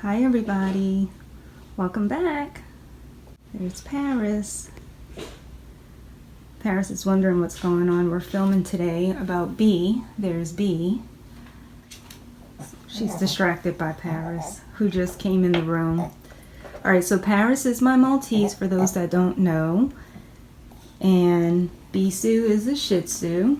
Hi everybody, welcome back. There's Paris. Paris is wondering what's going on. We're filming today about B. There's B. She's distracted by Paris, who just came in the room. Alright, so Paris is my Maltese for those that don't know. And Bisou is a Shih Tzu.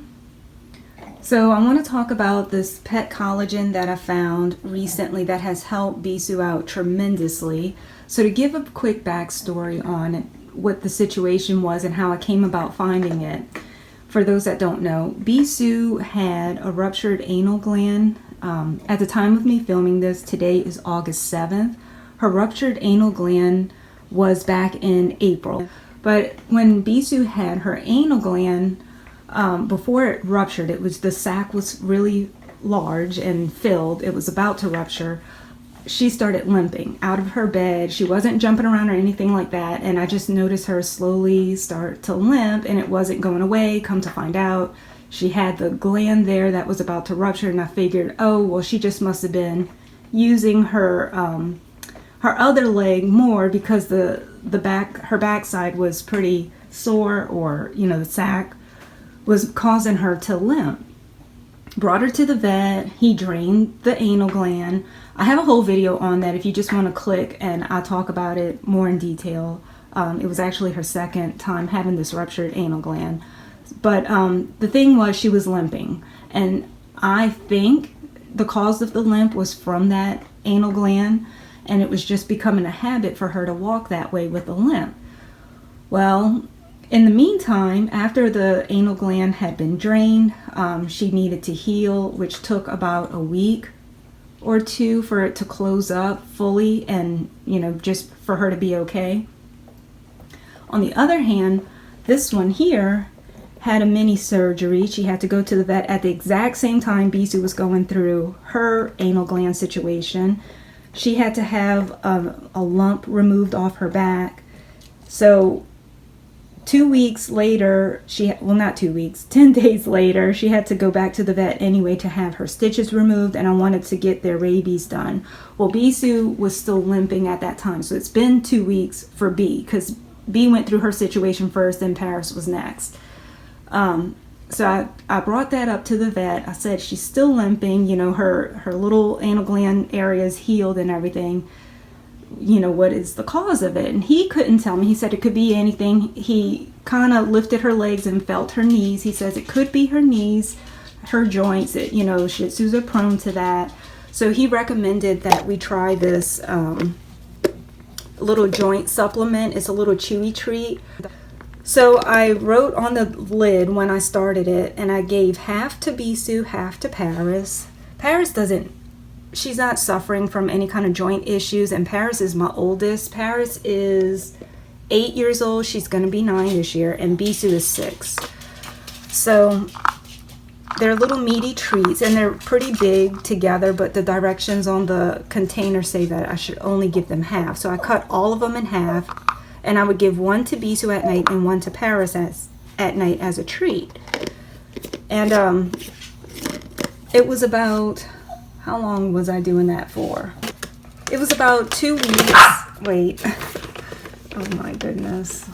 So I want to talk about this pet collagen that I found recently that has helped Bisou out tremendously. So to give a quick backstory on what the situation was and how I came about finding it, for those that don't know, Bisou had a ruptured anal gland. At the time of me filming this, today is August 7th. Her ruptured anal gland was back in April. But when Bisou had her anal gland, before it ruptured, the sac was really large and filled. It was about to rupture. She started limping out of her bed. She wasn't jumping around or anything like that. And I just noticed her slowly start to limp, and it wasn't going away. Come to find out, she had the gland there that was about to rupture. And I figured, oh, well, she just must have been using her other leg more because her backside was pretty sore, or the sac was causing her to limp. Brought her to the vet. He drained the anal gland. I have a whole video on that if you just want to click, and I'll talk about it more in detail. It was actually her second time having this ruptured anal gland. But the thing was, she was limping. And I think the cause of the limp was from that anal gland, and it was just becoming a habit for her to walk that way with a limp. Well, in the meantime, after the anal gland had been drained, she needed to heal, which took about a week or two for it to close up fully and, just for her to be okay. On the other hand, this one here had a mini surgery. She had to go to the vet at the exact same time Bisou was going through her anal gland situation. She had to have a lump removed off her back. So 2 weeks later, 10 days later, she had to go back to the vet anyway to have her stitches removed, and I wanted to get their rabies done. Well, Bisou was still limping at that time, so it's been 2 weeks for B, because B went through her situation first, then Paris was next. So I brought that up to the vet. I said, she's still limping, her little anal gland area is healed and everything. What is the cause of it? And he couldn't tell me. He said it could be anything. He kind of lifted her legs and felt her knees. He says it could be her knees, her joints. Shih Tzus are prone to that. So he recommended that we try this little joint supplement. It's a little chewy treat. So I wrote on the lid when I started it, and I gave half to Bisou, half to Paris. She's not suffering from any kind of joint issues, and Paris is my oldest. Paris is 8 years old. She's going to be 9 this year, and Bisou is 6. So they're little meaty treats, and they're pretty big together, but the directions on the container say that I should only give them half. So I cut all of them in half, and I would give one to Bisou at night and one to Paris at night as a treat. And it was about... How long was I doing that for? It was about 2 weeks. Wait. Oh my goodness.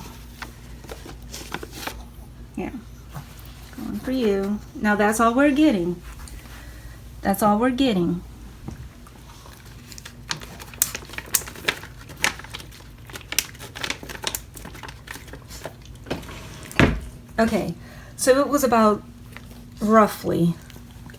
Yeah. Going for you. Now that's all we're getting. That's all we're getting. Okay. So it was about roughly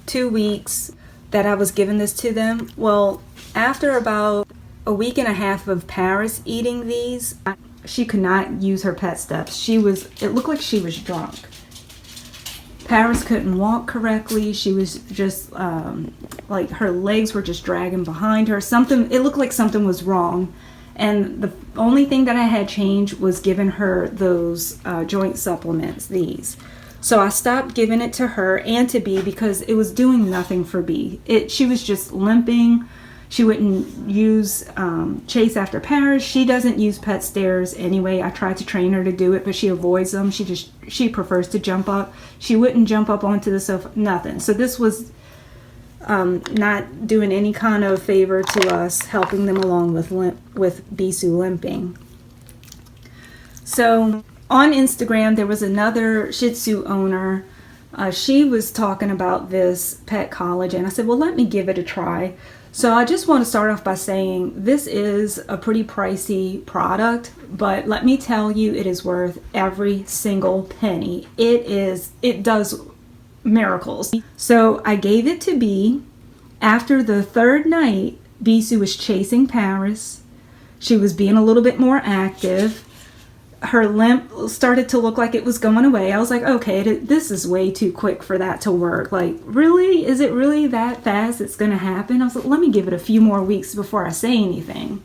2 weeks that I was giving this to them. Well, after about a week and a half of Paris eating these, she could not use her pet steps. It looked like she was drunk. Paris couldn't walk correctly. She was just like her legs were just dragging behind her. It looked like something was wrong. And the only thing that I had changed was giving her those joint supplements, these. So I stopped giving it to her and to B because it was doing nothing for B. She was just limping. She wouldn't use chase after Paris. She doesn't use pet stairs anyway. I tried to train her to do it, but she avoids them. She prefers to jump up. She wouldn't jump up onto the sofa, nothing. So this was not doing any kind of favor to us, helping them along with Bisou limping. So on Instagram, there was another Shih Tzu owner. She was talking about this pet collagen. I said, well, let me give it a try. So I just want to start off by saying this is a pretty pricey product, but let me tell you, it is worth every single penny. It does miracles. So I gave it to B. After the third night, Bisou was chasing Paris. She was being a little bit more active. Her limp started to look like it was going away. I was like, okay, this is way too quick for that to work. Like, really? Is it really that fast it's going to happen? I was like, let me give it a few more weeks before I say anything.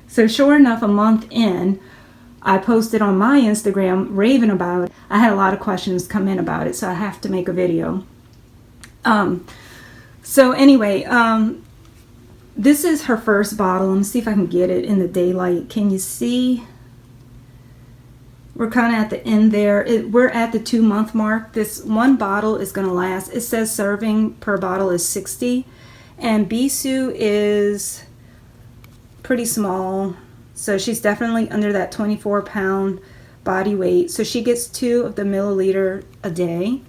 So sure enough, a month in, I posted on my Instagram raving about it. I had a lot of questions come in about it, so I have to make a video. So anyway, this is her first bottle. Let me see if I can get it in the daylight. Can you see? We're kind of at the end there. We're at the 2-month mark. This one bottle is going to last. It says serving per bottle is 60. And Bisou is pretty small. So she's definitely under that 24-pound body weight. So she gets 2 of the milliliter a day.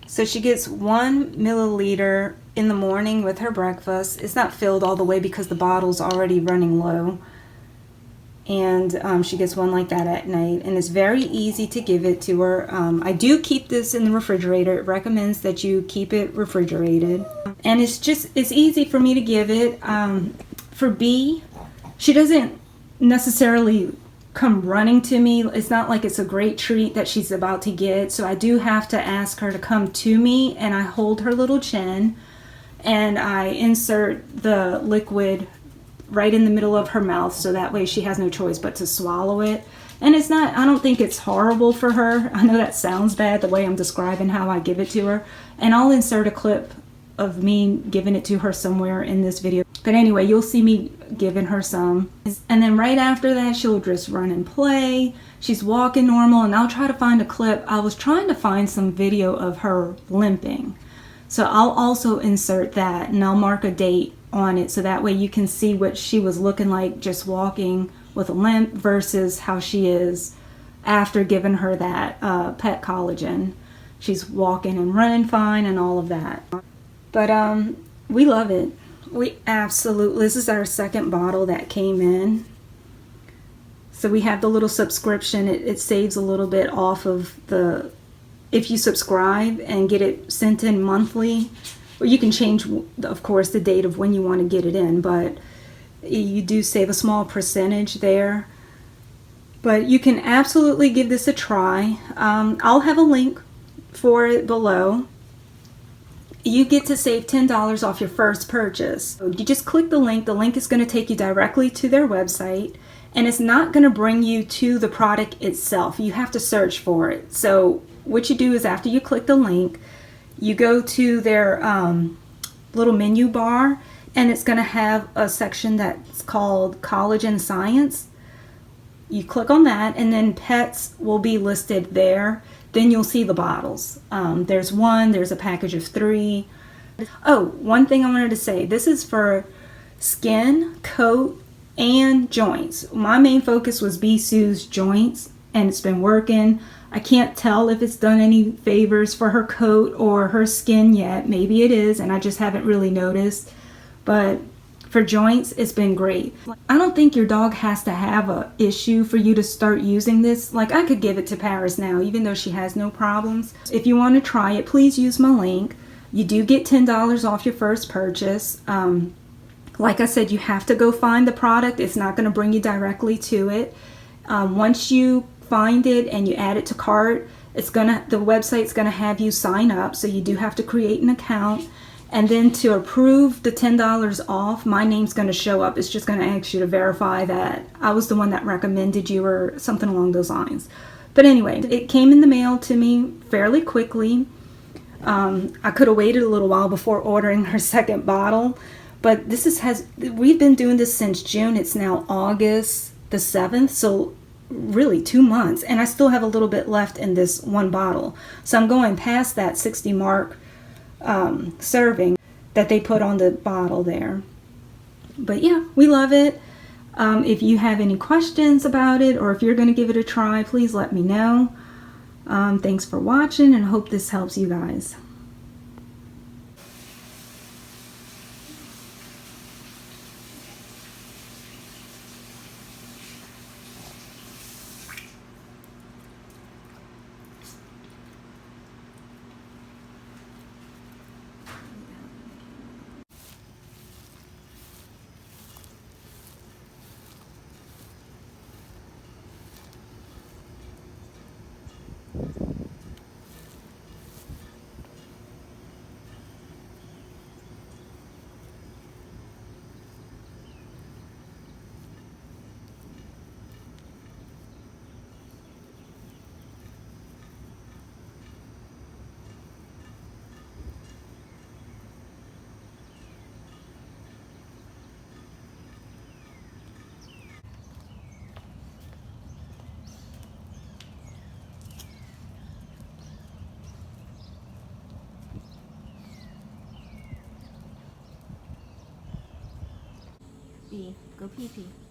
So she gets 1 milliliter in the morning with her breakfast. It's not filled all the way because the bottle's already running low. And she gets 1 like that at night, and it's very easy to give it to her. I do keep this in the refrigerator. It recommends that you keep it refrigerated, and it's easy for me to give it. For B, she doesn't necessarily come running to me. It's not like it's a great treat that she's about to get, so I do have to ask her to come to me, and I hold her little chin and I insert the liquid right in the middle of her mouth, so that way she has no choice but to swallow it. And it's not, I don't think it's horrible for her. I know that sounds bad the way I'm describing how I give it to her, and I'll insert a clip of me giving it to her somewhere in this video. But anyway, you'll see me giving her some, and then right after that she'll just run and play. She's walking normal, and I'll try to find a clip. I was trying to find some video of her limping, so I'll also insert that, and I'll mark a date on it so that way you can see what she was looking like just walking with a limp versus how she is after giving her that pet collagen. She's walking and running fine and all of that. But we love it. We absolutely, this is our second bottle that came in. So we have the little subscription. It saves a little bit off of the, if you subscribe and get it sent in monthly. Or you can change, of course, the date of when you want to get it in, but you do save a small percentage there. But you can absolutely give this a try. I'll have a link for it below. You get to save $10 off your first purchase. You just click the link. The link is going to take you directly to their website, and it's not going to bring you to the product itself. You have to search for it. So what you do is after you click the link, you go to their little menu bar, and it's going to have a section that's called Collagen Science. You click on that, and then pets will be listed there. Then you'll see the bottles. There's a package of 3. Oh, one thing I wanted to say, this is for skin, coat, and joints. My main focus was Bisou's joints, and it's been working. I can't tell if it's done any favors for her coat or her skin yet. Maybe it is, and I just haven't really noticed. But for joints, it's been great. I don't think your dog has to have an issue for you to start using this. Like, I could give it to Paris now, even though she has no problems. If you want to try it, please use my link. You do get $10 off your first purchase. Like I said, you have to go find the product. It's not going to bring you directly to it. Once you find it and you add it to cart, the website's gonna have you sign up, so you do have to create an account, and then to approve the $10 off, my name's gonna show up. It's just gonna ask you to verify that I was the one that recommended you or something along those lines. But anyway, it came in the mail to me fairly quickly. I could have waited a little while before ordering her second bottle, but we've been doing this since June. It's now August the 7th, so really 2 months, and I still have a little bit left in this one bottle. So I'm going past that 60 mark serving that they put on the bottle there. But yeah, we love it. If you have any questions about it, or if you're going to give it a try, please let me know. Thanks for watching, and I hope this helps you guys. B, go pee pee.